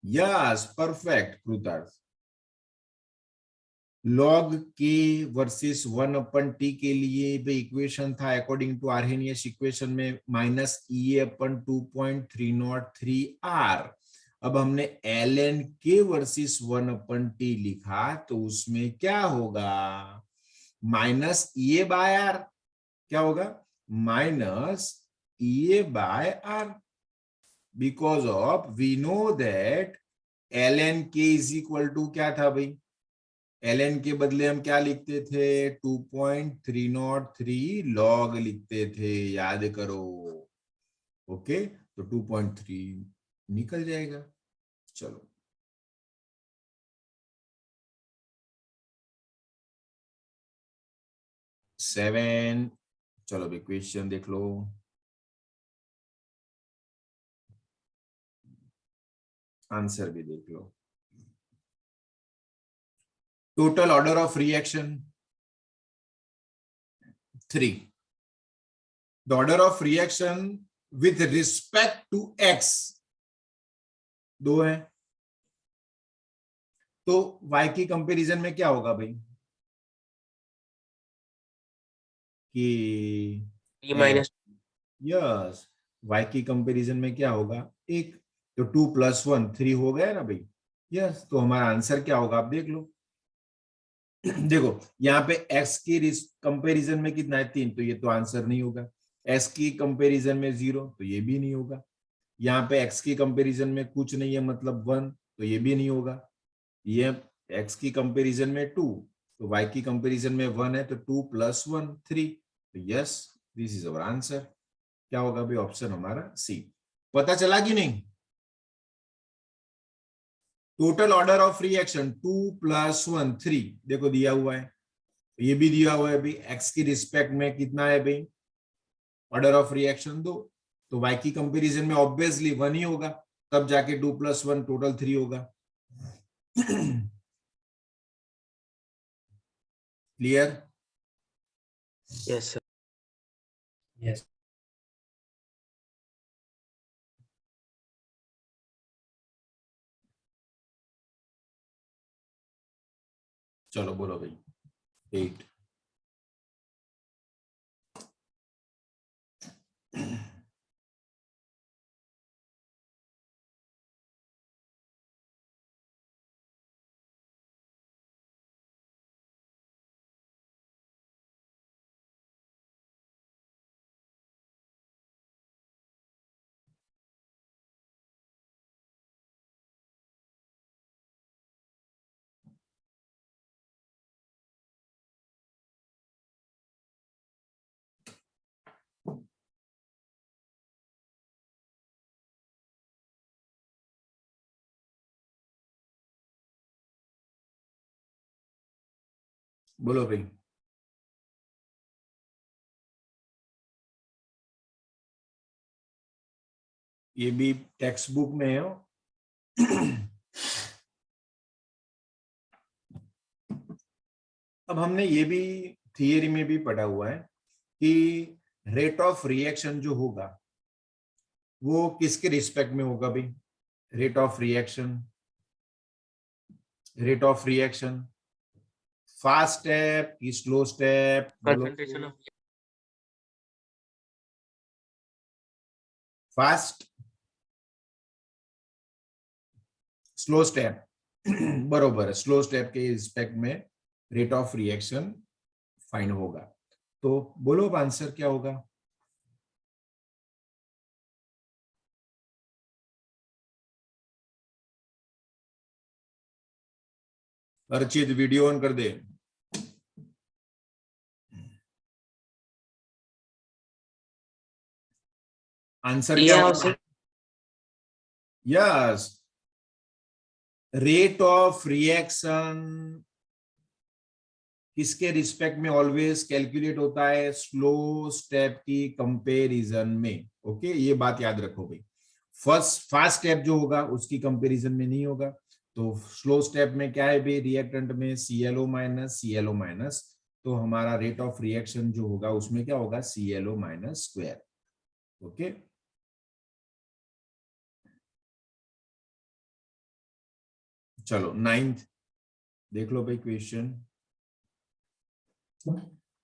Yes perfect कृतार्थ। log k versus 1/t के लिए भी इक्वेशन था अकॉर्डिंग टू आर्हेनियस इक्वेशन में -EA/2.303R। अब हमने ln k वर्सेस 1/t लिखा तो उसमें क्या होगा, -EA/R क्या होगा, -EA/R, because of we know that ln k is equal to क्या था भाई, ln के बदले हम क्या लिखते थे, 2.303 लॉग लिखते थे, याद करो। ओके तो 2.3 निकल जाएगा। चलो 7, चलो भी क्वेश्चन देख लो। आंसर भी देख लो। Total order of reaction 3। The order of reaction with respect to x 2 है, तो y की कंपैरिजन में क्या होगा भाई, कि -, यस y की कंपैरिजन में क्या होगा, एक तो 2 + 1 3 हो गया ना भाई। यस तो हमारा आंसर क्या होगा, आप देख लो। देखो यहाँ पे x की कंपैरिजन में कितना है 3, तो ये तो आंसर नहीं होगा। s की कंपैरिजन में 0, तो ये भी नहीं होगा। यहाँ पे x की कंपैरिजन में कुछ नहीं है मतलब 1, तो ये भी नहीं होगा। ये x की कंपैरिजन में 2, तो y की कंपैरिजन में 1 है, तो 2 + 1 3, तो yes this is our answer. क्या होगा भाई, ऑप्शन हमारा सी। पता चला कि नहीं। टोटल ऑर्डर ऑफ रिएक्शन 2 + 1 3, देखो दिया हुआ है, ये भी दिया हुआ है भाई, एक्स की रिस्पेक्ट में कितना है भाई, ऑर्डर ऑफ रिएक्शन 2, तो y की कंपैरिजन में ऑब्वियसली 1 ही होगा, तब जाके 2 + 1 टोटल 3 होगा। क्लियर। Yes sir. यस चलो बोलो भाई 8। बोलो भाई। ये भी टेक्स्ट बुक में है। अब हमने ये भी थियरी में भी पढ़ा हुआ है कि रेट ऑफ रिएक्शन जो होगा वो किसके रिस्पेक्ट में होगा भाई, rate of reaction, rate of reaction fast step की स्लो स्टेप, बोलो। Concentration of fast slow step, बरोबर है, स्लो स्टेप के रिस्पेक्ट में रेट ऑफ रिएक्शन फाइंड होगा। तो बोलो अब आंसर क्या होगा। अर्चित वीडियो ऑन कर दे। आंसर क्या होगा, यस रेट ऑफ रिएक्शन किसके रिस्पेक्ट में ऑलवेज कैलकुलेट होता है, स्लो स्टेप की कंपैरिजन में। ओके ये बात याद रखो भाई, फास्ट स्टेप जो होगा उसकी कंपैरिजन में नहीं होगा। तो स्लो स्टेप में क्या है भाई, रिएक्टेंट में ClO-ClO-, तो हमारा रेट ऑफ रिएक्शन जो होगा उसमें क्या होगा, ClO-2। ओके चलो 9th देख लो भाई question.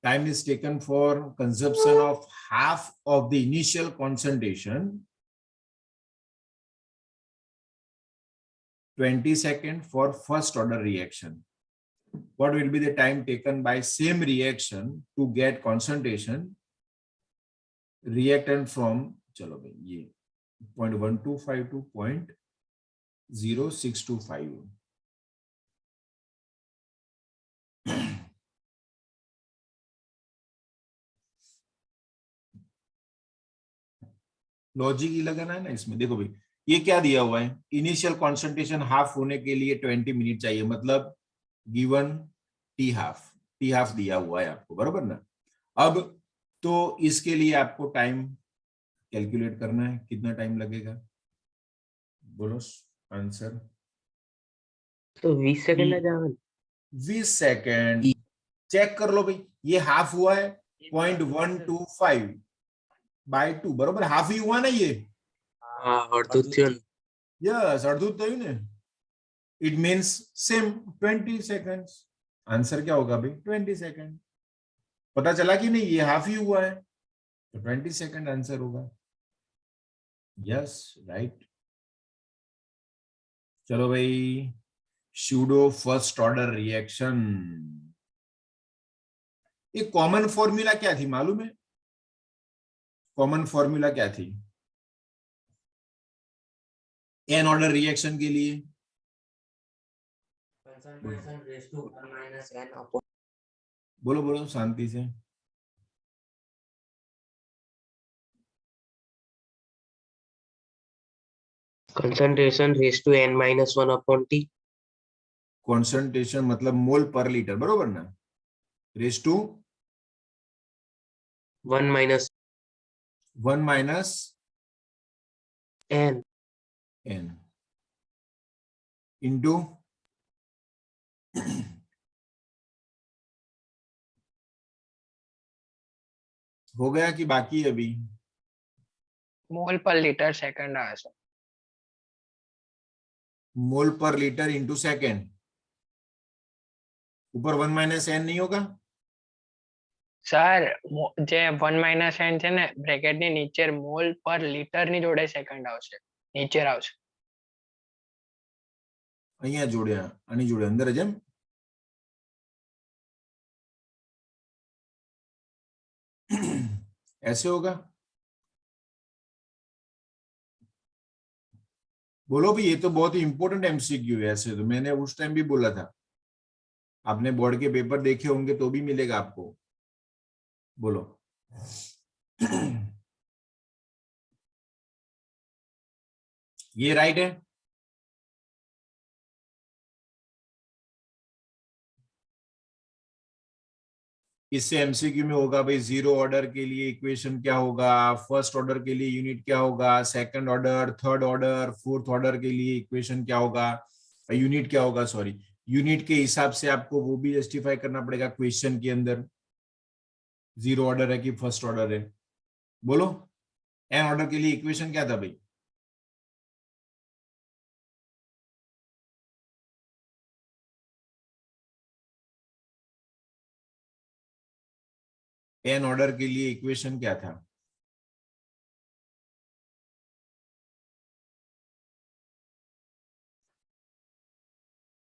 Time is taken for consumption of half of the initial concentration. 20 seconds for first order reaction. What will be the time taken by same reaction to get concentration reactant from, चलो भाई ये 0.1252 to 0.0625. Logic ही लगाना है ना इसमें. देखो भाई ये क्या दिया हुआ है, इनिशियल कॉन्सेंट्रेशन हाफ होने के लिए 20 मिनट चाहिए, मतलब गिवन टी हाफ दिया हुआ है आपको, बरोबर ना. अब तो इसके लिए आपको टाइम कैलकुलेट करना है, कितना टाइम लगेगा बोलो आंसर. तो 20 सेकंड है जावन. 20 सेकंड. चेक कर लो भाई, ये हाफ हुआ है 0.125 by 2, बरोबर हाफ ही हुआ ना ये. हाँ अर्धुत थयो ने. यस अर्धुत थયું ને. It means same 20 seconds. Answer क्या होगा भाई 20 सेकंड. पता चला कि नहीं, ये हाफ ही हुआ है तो 20 सेकंड आंसर होगा. Yes right. चलो भाई सूडो फर्स्ट ऑर्डर रिएक्शन. एक कॉमन फॉर्मूला क्या थी मालूम है? कॉमन फॉर्मूला क्या थी एन ऑर्डर रिएक्शन के लिए? Concentration raised to 1 minus n upon बोलो बोलो शांति से. Concentration raise to n-1 upon t. Concentration मतलब मोल पर लीटर, बरोबर ना. Raise to 1 minus 1 minus n n into हो गया कि बाकी है अभी? मोल पर लीटर सेकंड आया सर. मोल पर लीटर इंटू सेकेंड. ऊपर 1 माइनस एन नहीं होगा? સર જે 1 માઇનસ n છે ને બ્રેકેટ ની નીચે મોલ પર લિટર ની જોડે સેકન્ડ આવશે, નીચે આવશે. અહીંયા જોડ્યા આની જોડે અંદર જ એમ. ऐसे होगा? बोलो भाई, ये तो बहुत ही इंपॉर्टेंट एमसीक्यू है. ऐसे तो मैंने उस टाइम भी बोला था, आपने बोर्ड के पेपर देखे होंगे तो भी मिलेगा आपको. बोलो. ये राइट है? इससे एमसीक्यू में होगा भाई जीरो ऑर्डर के लिए इक्वेशन क्या होगा, फर्स्ट ऑर्डर के लिए यूनिट क्या होगा, second order, third order, fourth order के लिए इक्वेशन क्या होगा, यूनिट क्या होगा, सॉरी यूनिट के हिसाब से आपको वो भी जस्टिफाई करना पड़ेगा क्वेश्चन के अंदर, जीरो ऑर्डर है कि फर्स्ट ऑर्डर है. बोलो एन ऑर्डर के लिए इक्वेशन क्या था भाई? एन ऑर्डर के लिए इक्वेशन क्या था?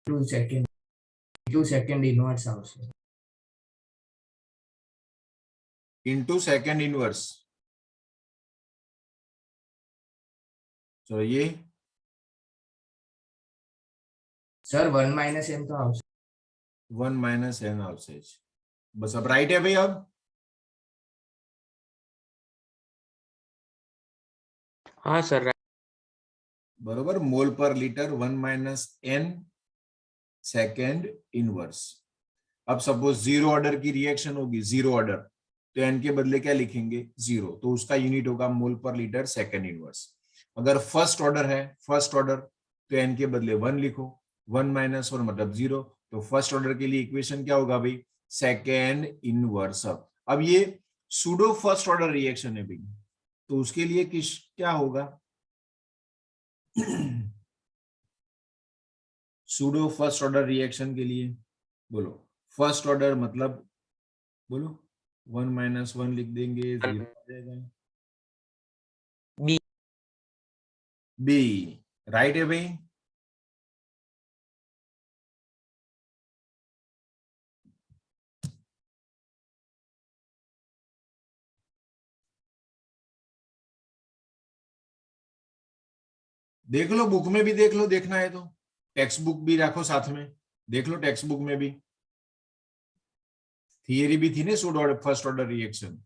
two second inverse આવશે. Into second inverse. चलो ये સર 1 minus n તો આવશે. 1 माइनस एन आवશે. बस अब राइट है भाई. अब हाँ सर. बरोबर. Mole per litre 1 minus n second inverse. अब सपोज जीरो ऑर्डर की रिएक्शन होगी, जीरो ऑर्डर, तो एन के बदले क्या लिखेंगे? जीरो. तो उसका यूनिट होगा मोल पर लीटर सेकेंड इनवर्स. अगर फर्स्ट ऑर्डर है, फर्स्ट ऑर्डर, तो एन के बदले 1 लिखो. 1 माइनस 1 मतलब जीरो. तो फर्स्ट ऑर्डर के लिए इक्वेशन क्या होगा भाई? Second inverse. अब ये सूडो फर्स्ट ऑर्डर रिएक्शन है भाई, तो उसके लिए क्या होगा? सूडो फर्स्ट ऑर्डर रिएक्शन के लिए बोलो, फर्स्ट ऑर्डर मतलब बोलो 1 - 1 लिख देंगे, 0 आ जाएगा। B. बी राइट है भाई। देख लो बुक में भी देख लो, देखना है तो टेक्स्ट बुक भी रखो साथ में, देख लो टेक्स्ट बुक में भी थियरी भी थी ना सूडो फर्स्ट ऑर्डर रिएक्शन।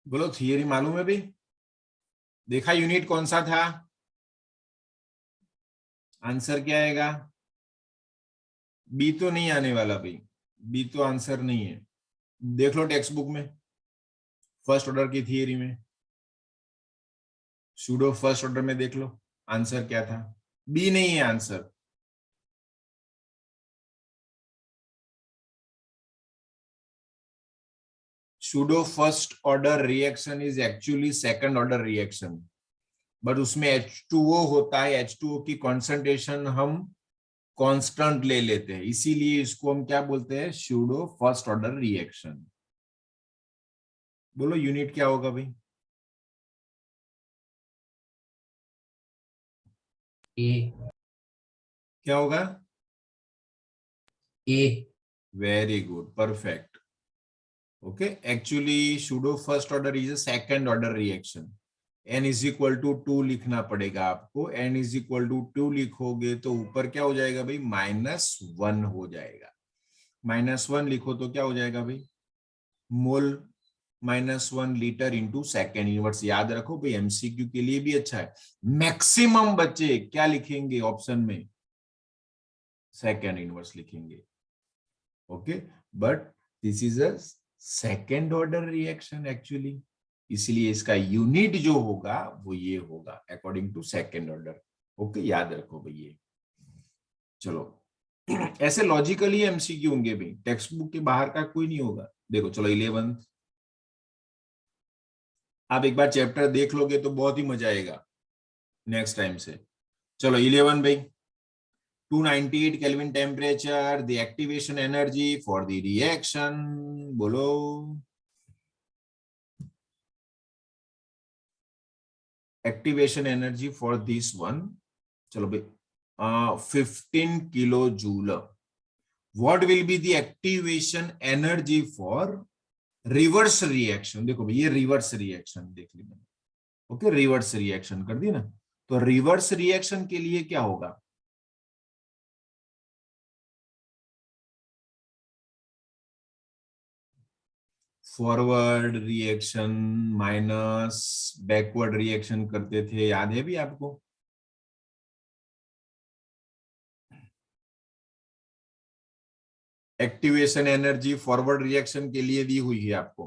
बोलो थियरी मालूम है भाई, देखा यूनिट कौन सा था, आंसर क्या आएगा? बी तो नहीं आने वाला भाई, बी तो आंसर नहीं है। देख लो टेक्स्ट बुक में फर्स्ट ऑर्डर की थियरी में, सूडो फर्स्ट ऑर्डर में देख लो आंसर क्या था, बी नहीं है answer. Pseudo first order reaction is actually second order reaction, but उसमें H2O होता है, H2O की कॉन्सेंट्रेशन हम कांस्टेंट ले लेते हैं, इसीलिए इसको हम क्या बोलते हैं? Pseudo first order reaction. बोलो यूनिट क्या होगा भाई? ए। क्या होगा? ए। Very good, perfect. Okay, actually pseudo first order is a second order reaction. n is equal to 2 लिखना पड़ेगा आपको, n इज इक्वल टू 2 लिखोगे तो ऊपर क्या हो जाएगा भाई? -1 हो जाएगा। -1 लिखो तो क्या हो जाएगा भाई? मोल -1 लीटर इंटू सेकेंड इनवर्स। याद रखो भाई, एमसीक्यू के लिए भी अच्छा है। मैक्सिमम बच्चे क्या लिखेंगे ऑप्शन में? सेकेंड इनवर्स लिखेंगे। Okay, but this is a second order reaction actually, इसलिए इसका यूनिट जो होगा वो ये होगा according to second order. Okay, याद रखो भाई ये। चलो ऐसे लॉजिकली एमसीक्यू होंगे भाई, टेक्स्ट बुक के बाहर का कोई नहीं होगा। देखो चलो 11 आप एक बार चैप्टर देख लोगे तो बहुत ही मजा आएगा नेक्स्ट टाइम से। चलो 11 भाई, 298 kelvin temperature, the activation energy for the reaction. बोलो activation energy for this one. चलो भाई 15 kilo joule. What will be the activation energy for reverse reaction? देखो भाई ये रिवर्स रिएक्शन देख ली मैंने। ओके, रिवर्स रिएक्शन कर दी ना, तो रिवर्स रिएक्शन के लिए क्या होगा? Forward reaction minus backward reaction करते थे, याद है भी आपको? एक्टिवेशन एनर्जी फॉरवर्ड रिएक्शन के लिए दी हुई है आपको,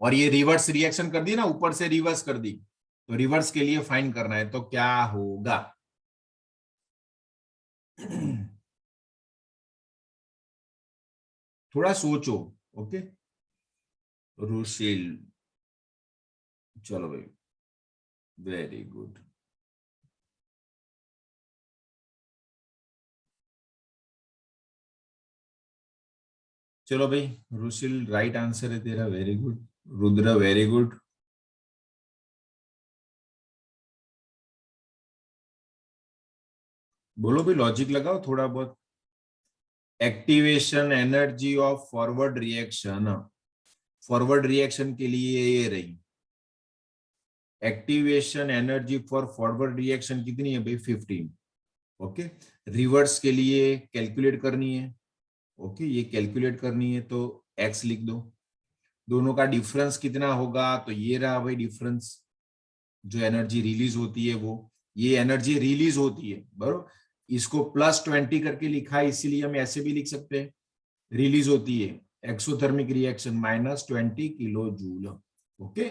और ये रिवर्स रिएक्शन कर दी ना, ऊपर से रिवर्स कर दी, तो रिवर्स के लिए फाइंड करना है, तो क्या होगा? थोड़ा सोचो। ओके, रुशील, चलो भाई, वेरी गुड। चलो भाई, रुशील राइट आंसर है तेरा, very good. Rudra very good. बोलो भी, लॉजिक लगाओ थोड़ा बहुत। Activation energy of forward reaction, forward reaction के लिए ये रही activation energy for forward reaction कितनी है भाई? 15। ओके, रिवर्स के लिए कैलकुलेट करनी है। ओके, ये कैलकुलेट करनी है तो x लिख दो। दोनों का डिफरेंस कितना होगा? तो ये रहा भाई डिफरेंस, जो एनर्जी रिलीज होती है वो, ये एनर्जी रिलीज होती है बराबर, इसको +20 करके लिखा है, इसीलिए हम ऐसे भी लिख सकते हैं, रिलीज होती है exothermic reaction -20 kilo joule. Okay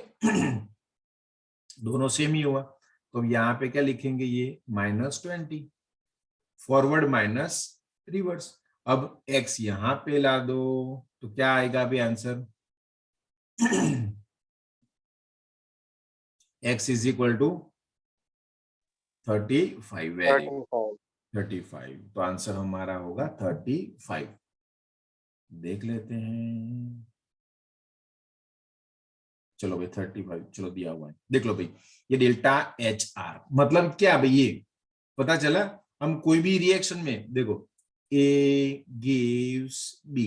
दोनों सेम ही हुआ, तो यहाँ पे क्या लिखेंगे, ये -20, फॉरवर्ड माइनस रिवर्स। अब x यहां पे ला दो तो क्या आएगा अभी answer x is equal to 35, very 35, तो आंसर हमारा होगा 35। देख लेते हैं, चलो भाई 35 चलो दिया हुआ है, देख लो भाई, ये डेल्टा HR मतलब क्या भाई, ये पता चला। हम कोई भी रिएक्शन में देखो A gives B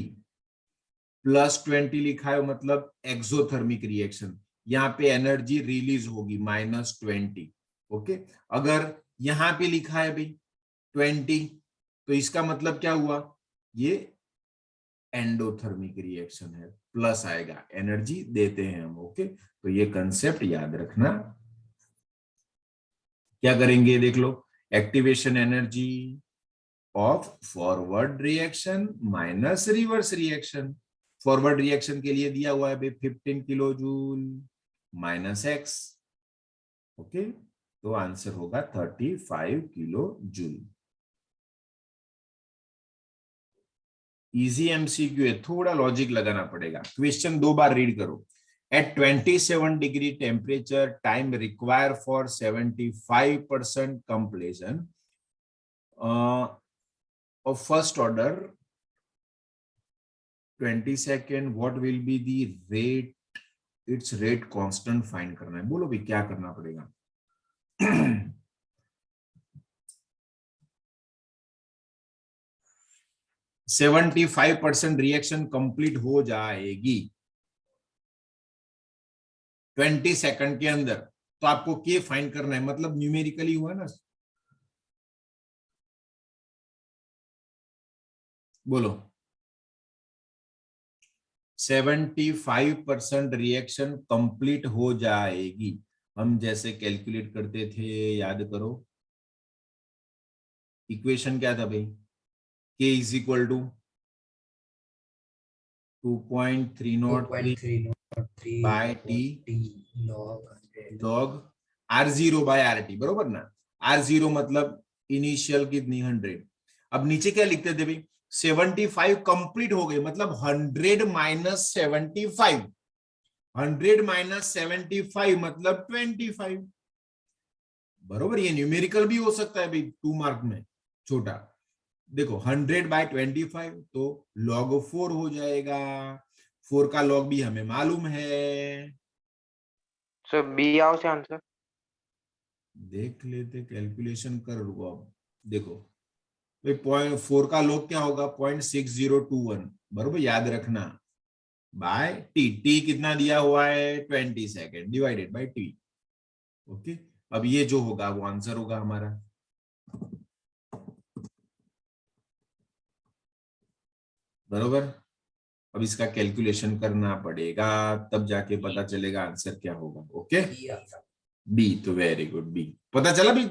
+20 लिखा है, मतलब एक्सोथर्मिक रिएक्शन, यहाँ पे एनर्जी रिलीज होगी -20। ओके, अगर यहाँ पे लिखा है भाई 20 तो इसका मतलब क्या हुआ, ये एंडोथर्मिक रिएक्शन है, प्लस आएगा, एनर्जी देते हैं हम। ओके, तो ये कंसेप्ट याद रखना। क्या करेंगे देख लो, activation energy of forward reaction minus reverse reaction. Forward reaction के लिए दिया हुआ है भाई 15 किलो जूल -x। ओके, तो आंसर होगा 35 किलो जूल। इजी एमसीक्यू है, थोड़ा लॉजिक लगाना पड़ेगा। क्वेश्चन 2 बार रीड करो। At 27 degree temperature, time required for 75% completion of first order 20 second, what will be the rate, its rate constant find करना है। बोलो भी क्या करना पड़ेगा 75% रिएक्शन कंप्लीट हो जाएगी 20 सेकंड के अंदर, तो आपको के फाइंड करना है, मतलब न्यूमेरिकली हुआ ना। बोलो 75% रिएक्शन कंप्लीट हो जाएगी, हम जैसे कैलकुलेट करते थे, याद करो इक्वेशन क्या था भाई, k is equal to 2.303 by t log R0/RT, बरोबर ना। R0 मतलब इनिशियल कितनी 100। अब नीचे क्या लिखते थे भाई, 75 कंप्लीट हो गए, मतलब 100 माइनस 75, 100 माइनस 75 मतलब 25, बरोबर। ये न्यूमेरिकल भी हो सकता है भाई 2 मार्क में, छोटा। देखो 100/25 तो log 4 हो जाएगा, 4 का log भी हमें मालूम है। सर बी आवશે आंसर। देख लेते, कैलकुलेशन कर लो। अब देखो भाई 0.4 का log क्या होगा 0.6021, बरोबर, याद रखना, बाय टी। टी कितना दिया हुआ है 20 second divided by T. Okay, अब ये जो होगा वो आंसर होगा हमारा। बरोबर, अब इसका कैलकुलेशन करना पड़ेगा, तब जाके पता चलेगा आंसर क्या होगा। ओके, बी, तो वेरी गुड, बी पता चला भी।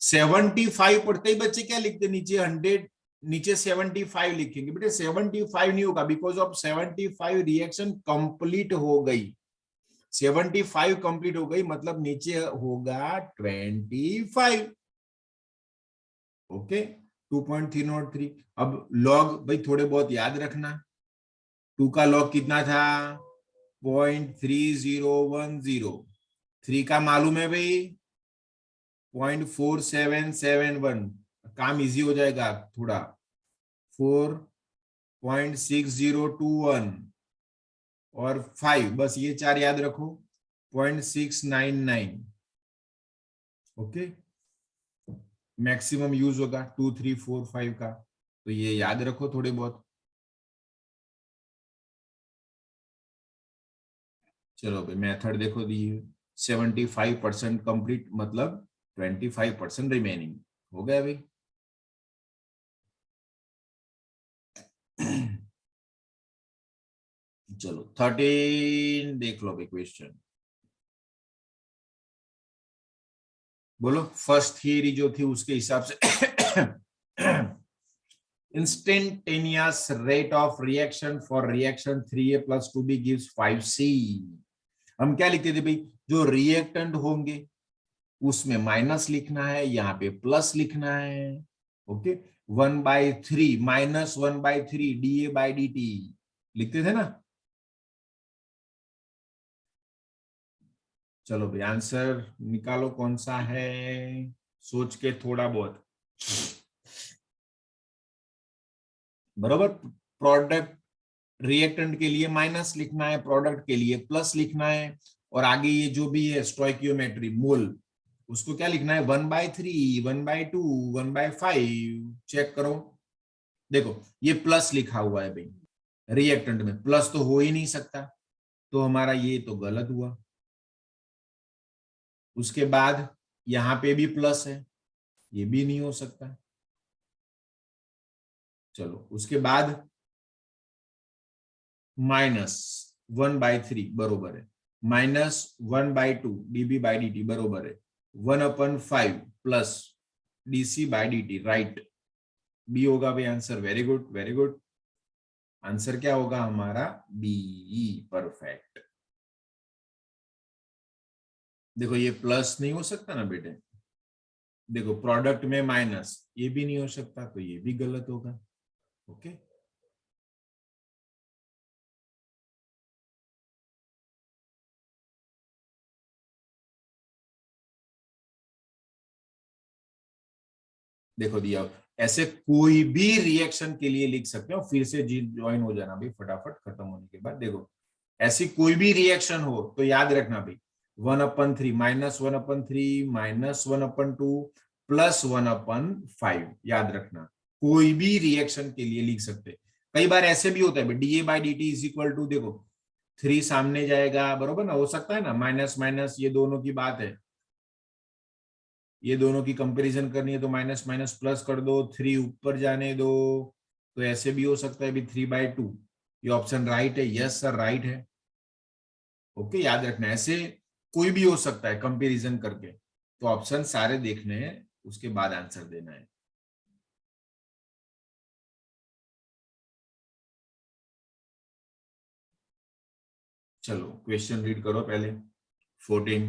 75 पर कई बच्चे क्या लिखते नीचे 100, नीचे 75 लिखेंगे, बेटे 75 नहीं होगा, बिकॉज ऑफ 75 रिएक्शन कंप्लीट हो गई, 75 कंप्लीट हो गई, मतलब नीचे होगा 25। ओके, 2.303। अब लॉग भाई थोड़े बहुत याद रखना, 2 का लॉग कितना था 0.3010, 3 का मालूम है भाई 0.4771, काम इजी हो जाएगा थोड़ा, 4.6021 और 5, बस ये 4 याद रखो 0.699। ओके, मैक्सिमम यूज होगा 2, 3, 4, 5 का, तो ये याद रखो थोड़े बहुत। चलो भाई मेथड देखो दी, 75% कंप्लीट मतलब 25% रिमेनिंग, हो गया भाई। चलो 13 देख लो भाई क्वेश्चन। बोलो फर्स्ट थियरी जो थी उसके हिसाब से instantaneous rate of reaction for reaction 3a plus 2b gives 5c. हम क्या लिखते थे भाई, जो रिएक्टेंट होंगे उसमें माइनस लिखना है, यहाँ पे प्लस लिखना है. ओके, 1/3 -1/3 dA/dt लिखते थे ना. चलो भाई आंसर निकालो कौन सा है, सोच के थोड़ा बहुत. बराबर, प्रोडक्ट रिएक्टेंट के लिए माइनस लिखना है, प्रोडक्ट के लिए प्लस लिखना है, और आगे ये जो भी है स्टोइकियोमेट्री मोल, उसको क्या लिखना है, 1/3 1/2 1/5. चेक करो, देखो ये प्लस लिखा हुआ है भाई, रिएक्टेंट में प्लस तो हो ही नहीं सकता, तो हमारा ये तो गलत हुआ. उसके बाद यहां पे भी प्लस है, ये भी नहीं हो सकता. चलो उसके बाद -1/3 बरोबर है, -1/2 dB/dt बरोबर है 1/5 प्लस dC/dt. राइट, बी होगा भाई answer. Very good very good. Answer क्या होगा हमारा, बी. परफेक्ट. देखो ये प्लस नहीं हो सकता ना बेटे, देखो प्रोडक्ट में माइनस, ये भी नहीं हो सकता, तो ये भी गलत होगा. ओके, देखो दिया. ऐसे कोई भी रिएक्शन के लिए लिख सकते हो, फिर से ज्वाइन हो जाना भाई फटाफट खत्म होने के बाद. देखो ऐसी कोई भी रिएक्शन हो तो याद रखना भाई, 1/3 -1/3 -1/2 प्लस 1/5 याद रखना. कोई भी रिएक्शन के लिए लिख सकते. कई बार ऐसे भी होता है dA/dt इज इक्वल टू, देखो 3 सामने जाएगा, बरोबर ना, हो सकता है ना, माइनस माइनस ये दोनों की बात है, ये दोनों की कंपैरिजन करनी है तो माइनस माइनस प्लस कर दो, 3 ऊपर जाने दो, तो ऐसे भी हो सकता है भी 3/2. ये ऑप्शन राइट है, यस सर राइट है. ओके, याद रखना ऐसे कोई भी हो सकता है कंपैरिजन करके, तो ऑप्शन सारे देखने हैं, उसके बाद आंसर देना है. चलो क्वेश्चन रीड करो पहले. 14